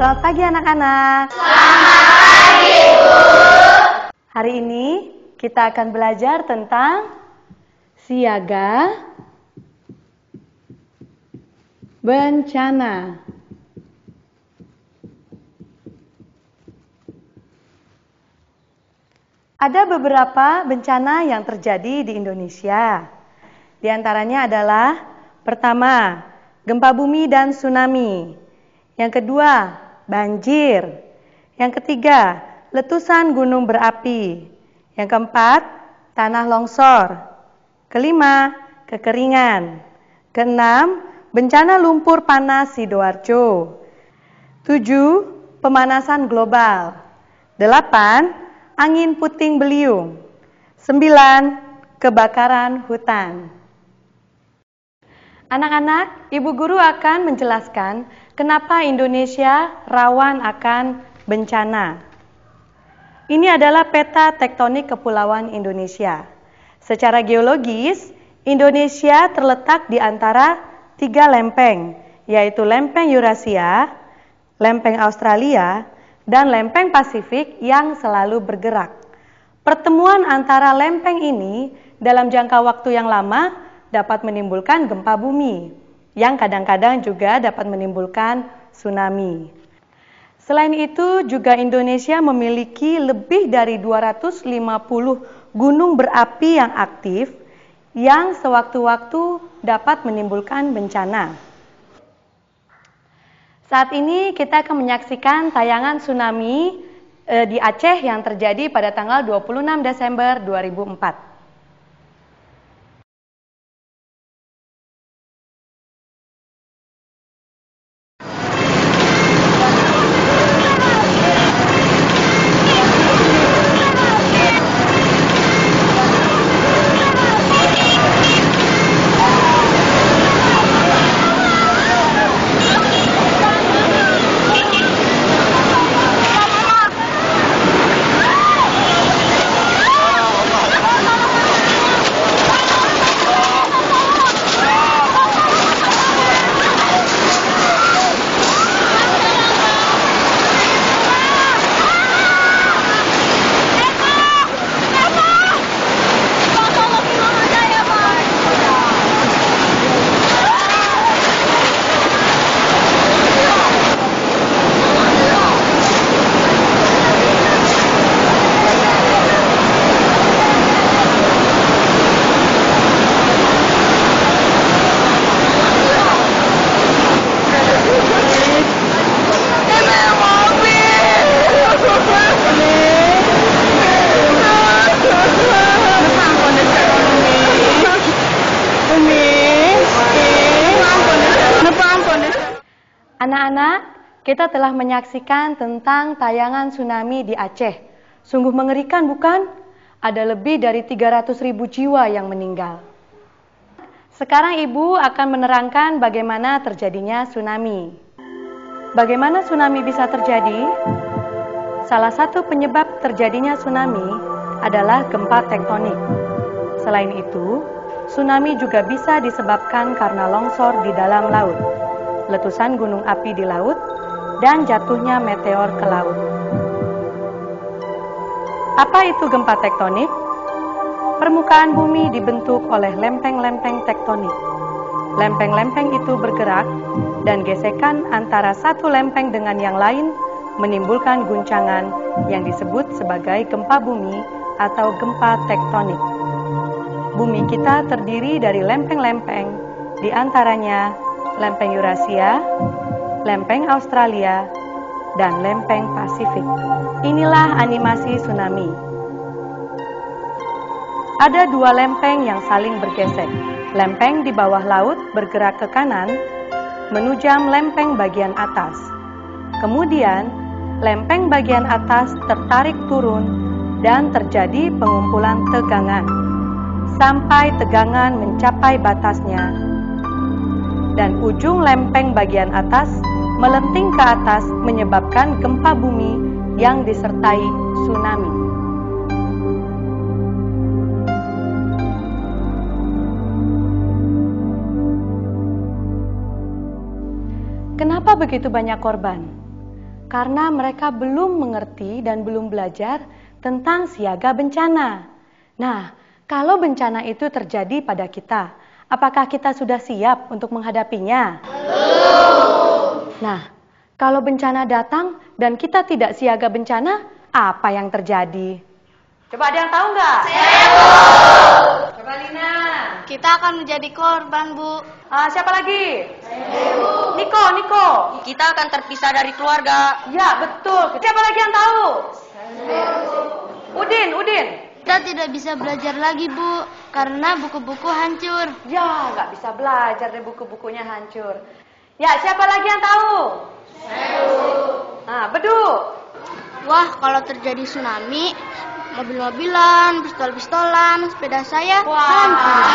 Selamat pagi anak-anak. Hari ini kita akan belajar tentang siaga bencana. Ada beberapa bencana yang terjadi di Indonesia. Di antaranya adalah pertama, gempa bumi dan tsunami. Yang kedua, banjir. Yang ketiga, letusan gunung berapi. Yang keempat, tanah longsor. Kelima, kekeringan. Keenam, bencana lumpur panas Sidoarjo. 7, pemanasan global. 8, angin puting beliung. 9, kebakaran hutan. Anak-anak, Ibu Guru akan menjelaskan kenapa Indonesia rawan akan bencana. Ini adalah peta tektonik kepulauan Indonesia. Secara geologis, Indonesia terletak di antara 3 lempeng, yaitu lempeng Eurasia, lempeng Australia, dan lempeng Pasifik yang selalu bergerak. Pertemuan antara lempeng ini dalam jangka waktu yang lama dapat menimbulkan gempa bumi, yang kadang-kadang juga dapat menimbulkan tsunami. Selain itu, juga Indonesia memiliki lebih dari 250 gunung berapi yang aktif, yang sewaktu-waktu dapat menimbulkan bencana. Saat ini kita akan menyaksikan tayangan tsunami di Aceh yang terjadi pada tanggal 26 Desember 2004. Anak-anak, kita telah menyaksikan tentang tayangan tsunami di Aceh. Sungguh mengerikan, bukan? Ada lebih dari 300.000 jiwa yang meninggal. Sekarang Ibu akan menerangkan bagaimana terjadinya tsunami. Bagaimana tsunami bisa terjadi? Salah satu penyebab terjadinya tsunami adalah gempa tektonik. Selain itu, tsunami juga bisa disebabkan karena longsor di dalam laut, letusan gunung api di laut, dan jatuhnya meteor ke laut. Apa itu gempa tektonik? Permukaan bumi dibentuk oleh lempeng-lempeng tektonik. Lempeng-lempeng itu bergerak dan gesekan antara satu lempeng dengan yang lain menimbulkan guncangan yang disebut sebagai gempa bumi atau gempa tektonik. Bumi kita terdiri dari lempeng-lempeng, di antaranya lempeng Eurasia, lempeng Australia, dan lempeng Pasifik. Inilah animasi tsunami. Ada 2 lempeng yang saling bergesek. Lempeng di bawah laut bergerak ke kanan, menujam lempeng bagian atas. Kemudian, lempeng bagian atas tertarik turun dan terjadi pengumpulan tegangan, sampai tegangan mencapai batasnya, dan ujung lempeng bagian atas melenting ke atas menyebabkan gempa bumi yang disertai tsunami. Kenapa begitu banyak korban? karena mereka belum mengerti dan belum belajar tentang siaga bencana. Nah, kalau bencana itu terjadi pada kita, apakah kita sudah siap untuk menghadapinya? Belum. Nah, kalau bencana datang dan kita tidak siaga bencana, apa yang terjadi? Coba ada yang tahu nggak? Coba Lina. Kita akan menjadi korban, Bu. Siapa lagi? Niko. Kita akan terpisah dari keluarga. Ya, betul. Siapa lagi yang tahu? Udin. Kita tidak bisa belajar lagi, Bu, karena buku-buku hancur. Ya, nggak bisa belajar deh, buku-bukunya hancur. Ya, siapa lagi yang tahu? Bedu. Wah, kalau terjadi tsunami, mobil-mobilan, pistol-pistolan, sepeda saya hancur.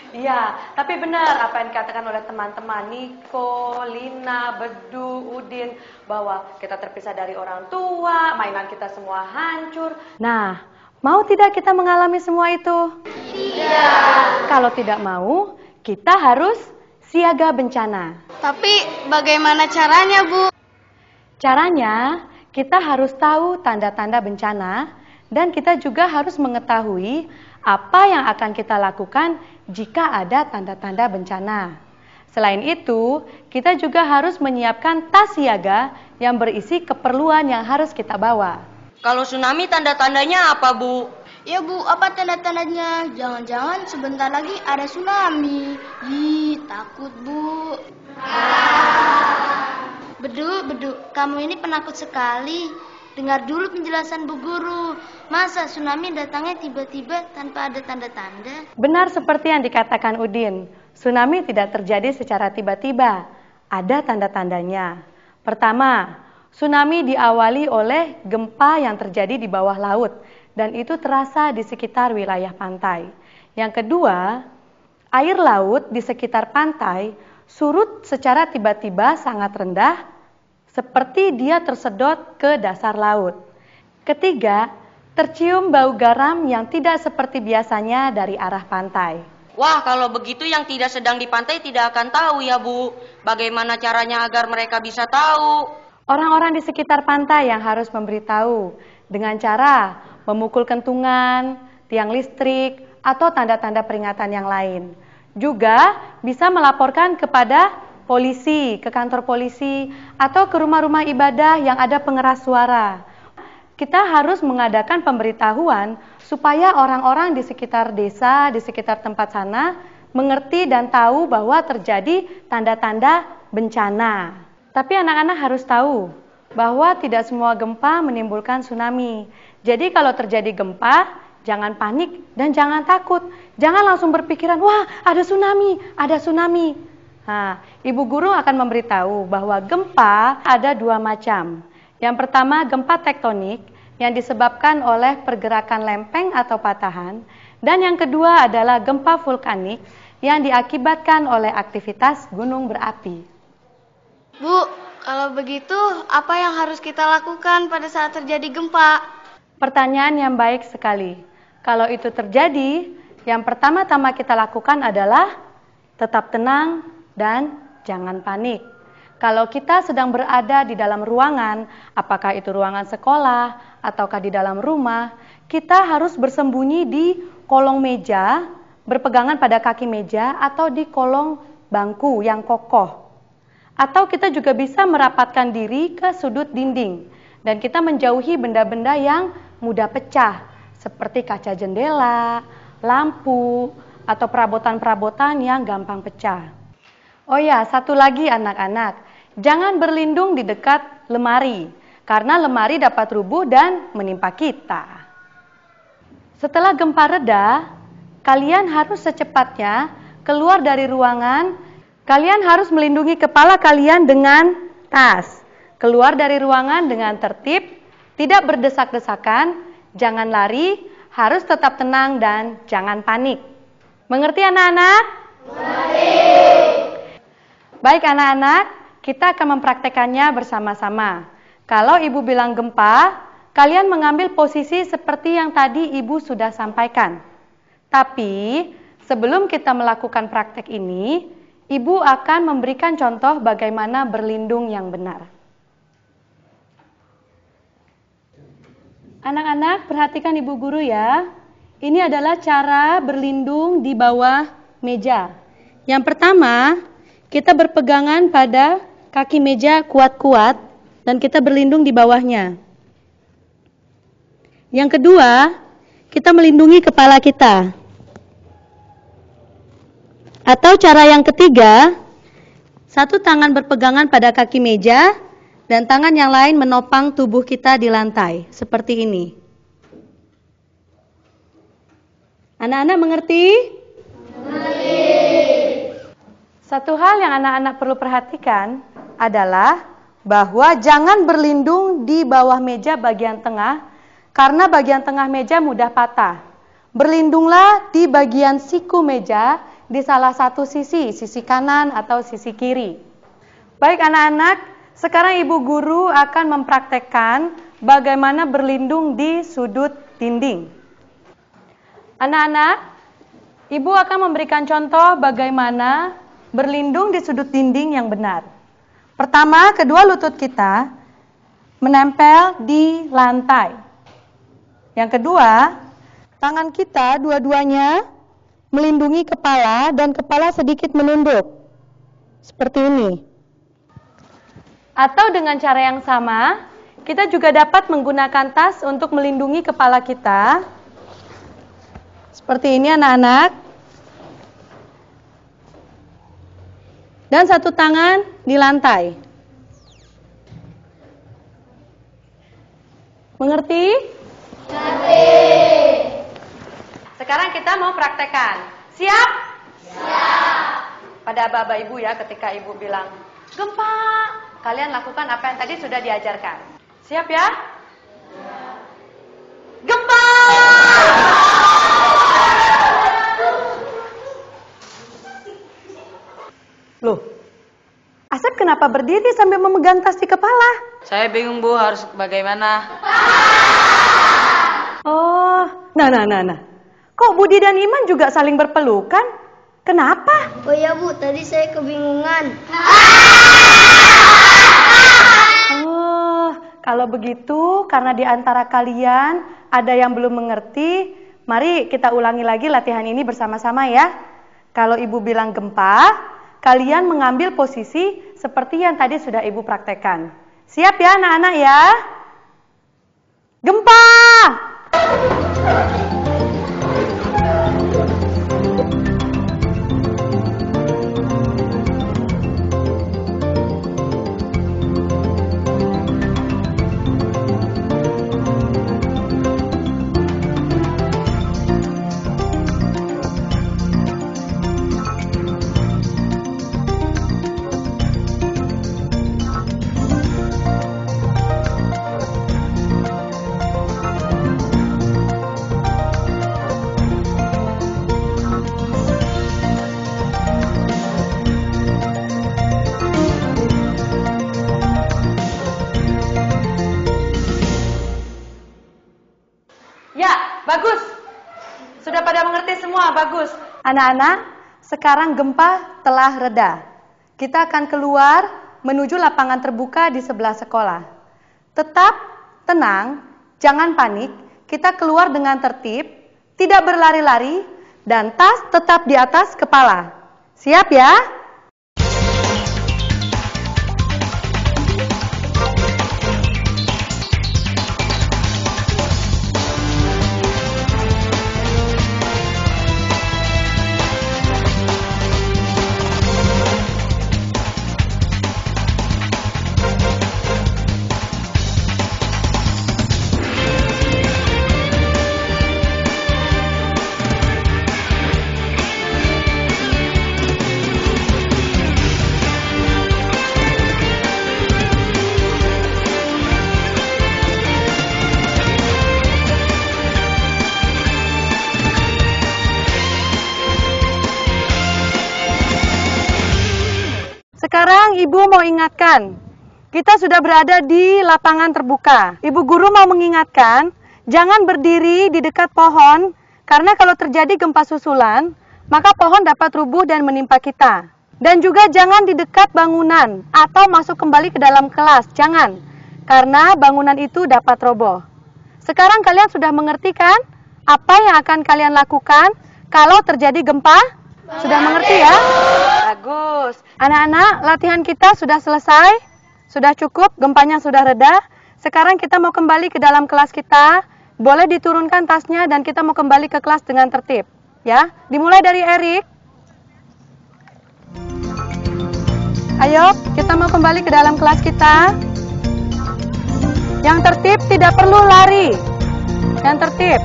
Iya, tapi benar apa yang dikatakan oleh teman-teman Niko, Lina, Bedu, Udin, bahwa kita terpisah dari orang tua, mainan kita semua hancur. Nah, mau tidak kita mengalami semua itu? Tidak. Kalau tidak mau, kita harus siaga bencana. Tapi bagaimana caranya, Bu? Caranya, kita harus tahu tanda-tanda bencana dan kita juga harus mengetahui apa yang akan kita lakukan jika ada tanda-tanda bencana. Selain itu, kita juga harus menyiapkan tas siaga yang berisi keperluan yang harus kita bawa. Kalau tsunami tanda-tandanya apa, Bu? Ya, Bu, apa tanda-tandanya? Jangan-jangan sebentar lagi ada tsunami. Takut, Bu. Bedu, kamu ini penakut sekali. Dengar dulu penjelasan Bu Guru. Masa tsunami datangnya tiba-tiba tanpa ada tanda-tanda? Benar seperti yang dikatakan Udin. Tsunami tidak terjadi secara tiba-tiba. Ada tanda-tandanya. Pertama, tsunami diawali oleh gempa yang terjadi di bawah laut. Dan itu terasa di sekitar wilayah pantai. Yang kedua, air laut di sekitar pantai surut secara tiba-tiba sangat rendah, seperti dia tersedot ke dasar laut. Ketiga, tercium bau garam yang tidak seperti biasanya dari arah pantai. Wah, kalau begitu yang tidak sedang di pantai tidak akan tahu ya, Bu. Bagaimana caranya agar mereka bisa tahu? Orang-orang di sekitar pantai yang harus memberitahu dengan cara memukul kentungan, tiang listrik, atau tanda-tanda peringatan yang lain. Juga bisa melaporkan kepada polisi, ke kantor polisi, atau ke rumah-rumah ibadah yang ada pengeras suara. Kita harus mengadakan pemberitahuan supaya orang-orang di sekitar desa, di sekitar tempat sana, mengerti dan tahu bahwa terjadi tanda-tanda bencana. Tapi anak-anak harus tahu bahwa tidak semua gempa menimbulkan tsunami. Jadi kalau terjadi gempa, jangan panik dan jangan takut. Jangan langsung berpikiran, wah ada tsunami. Nah, Ibu Guru akan memberitahu bahwa gempa ada dua macam. Yang pertama gempa tektonik yang disebabkan oleh pergerakan lempeng atau patahan. Dan yang kedua adalah gempa vulkanik yang diakibatkan oleh aktivitas gunung berapi. Bu, kalau begitu apa yang harus kita lakukan pada saat terjadi gempa? Pertanyaan yang baik sekali. Kalau itu terjadi, yang pertama-tama kita lakukan adalah tetap tenang dan jangan panik. Kalau kita sedang berada di dalam ruangan, apakah itu ruangan sekolah ataukah di dalam rumah, kita harus bersembunyi di kolong meja, berpegangan pada kaki meja atau di kolong bangku yang kokoh. Atau kita juga bisa merapatkan diri ke sudut dinding dan kita menjauhi benda-benda yang mudah pecah seperti kaca jendela, lampu, atau perabotan-perabotan yang gampang pecah. Oh ya, satu lagi anak-anak, jangan berlindung di dekat lemari, karena lemari dapat rubuh dan menimpa kita. Setelah gempa reda, kalian harus secepatnya keluar dari ruangan. Kalian harus melindungi kepala kalian dengan tas. Keluar dari ruangan dengan tertib, tidak berdesak-desakan, jangan lari, harus tetap tenang dan jangan panik. Mengerti anak-anak? Mengerti. Baik anak-anak, kita akan mempraktekannya bersama-sama. Kalau ibu bilang gempa, kalian mengambil posisi seperti yang tadi ibu sudah sampaikan. Tapi sebelum kita melakukan praktek ini, ibu akan memberikan contoh bagaimana berlindung yang benar. Anak-anak, perhatikan Ibu Guru ya. Ini adalah cara berlindung di bawah meja. Yang pertama, kita berpegangan pada kaki meja kuat-kuat dan kita berlindung di bawahnya. Yang kedua, kita melindungi kepala kita. Atau cara yang ketiga, satu tangan berpegangan pada kaki meja dan tangan yang lain menopang tubuh kita di lantai, seperti ini. Anak-anak mengerti? Mengerti. Satu hal yang anak-anak perlu perhatikan adalah bahwa jangan berlindung di bawah meja bagian tengah, karena bagian tengah meja mudah patah. Berlindunglah di bagian siku meja, di salah satu sisi kanan atau sisi kiri. Baik anak-anak, sekarang Ibu Guru akan mempraktekkan bagaimana berlindung di sudut dinding. Anak-anak, Ibu akan memberikan contoh bagaimana berlindung di sudut dinding yang benar. Pertama, kedua lutut kita menempel di lantai. Yang kedua, tangan kita dua-duanya melindungi kepala dan kepala sedikit menunduk. Seperti ini. Atau dengan cara yang sama, kita juga dapat menggunakan tas untuk melindungi kepala kita. Seperti ini anak-anak. Dan satu tangan di lantai. Mengerti? Mengerti. Sekarang kita mau praktekkan. Siap? Siap. Pada bapak ibu ya, ketika ibu bilang gempa, kalian lakukan apa yang tadi sudah diajarkan. Siap ya? Siap. Gempa! Loh, Asep kenapa berdiri sambil memegang tas di kepala? Saya bingung Bu, harus bagaimana? Oh, nah. Kok Budi dan Iman juga saling berpelukan? Kenapa? Oh ya Bu, tadi saya kebingungan. Oh, kalau begitu karena di antara kalian ada yang belum mengerti, mari kita ulangi lagi latihan ini bersama-sama ya. Kalau Ibu bilang gempa, kalian mengambil posisi seperti yang tadi sudah Ibu praktekkan. Siap ya anak-anak ya? Gempa! Bagus. Sudah pada mengerti semua? Bagus. Anak-anak, sekarang gempa telah reda. Kita akan keluar menuju lapangan terbuka di sebelah sekolah. Tetap tenang, jangan panik. Kita keluar dengan tertib, tidak berlari-lari, dan tas tetap di atas kepala. Siap ya? Sekarang Ibu mau ingatkan, kita sudah berada di lapangan terbuka. Ibu Guru mau mengingatkan, jangan berdiri di dekat pohon, karena kalau terjadi gempa susulan, maka pohon dapat rubuh dan menimpa kita. Dan juga jangan di dekat bangunan, atau masuk kembali ke dalam kelas, jangan. Karena bangunan itu dapat roboh. Sekarang kalian sudah mengerti kan apa yang akan kalian lakukan kalau terjadi gempa? Sudah mengerti ya? Bagus. Anak-anak, latihan kita sudah selesai. Sudah cukup, gempanya sudah reda. Sekarang kita mau kembali ke dalam kelas kita. Boleh diturunkan tasnya dan kita mau kembali ke kelas dengan tertib. Ya, dimulai dari Erik. Ayo, kita mau kembali ke dalam kelas kita. Yang tertib tidak perlu lari. Yang tertib.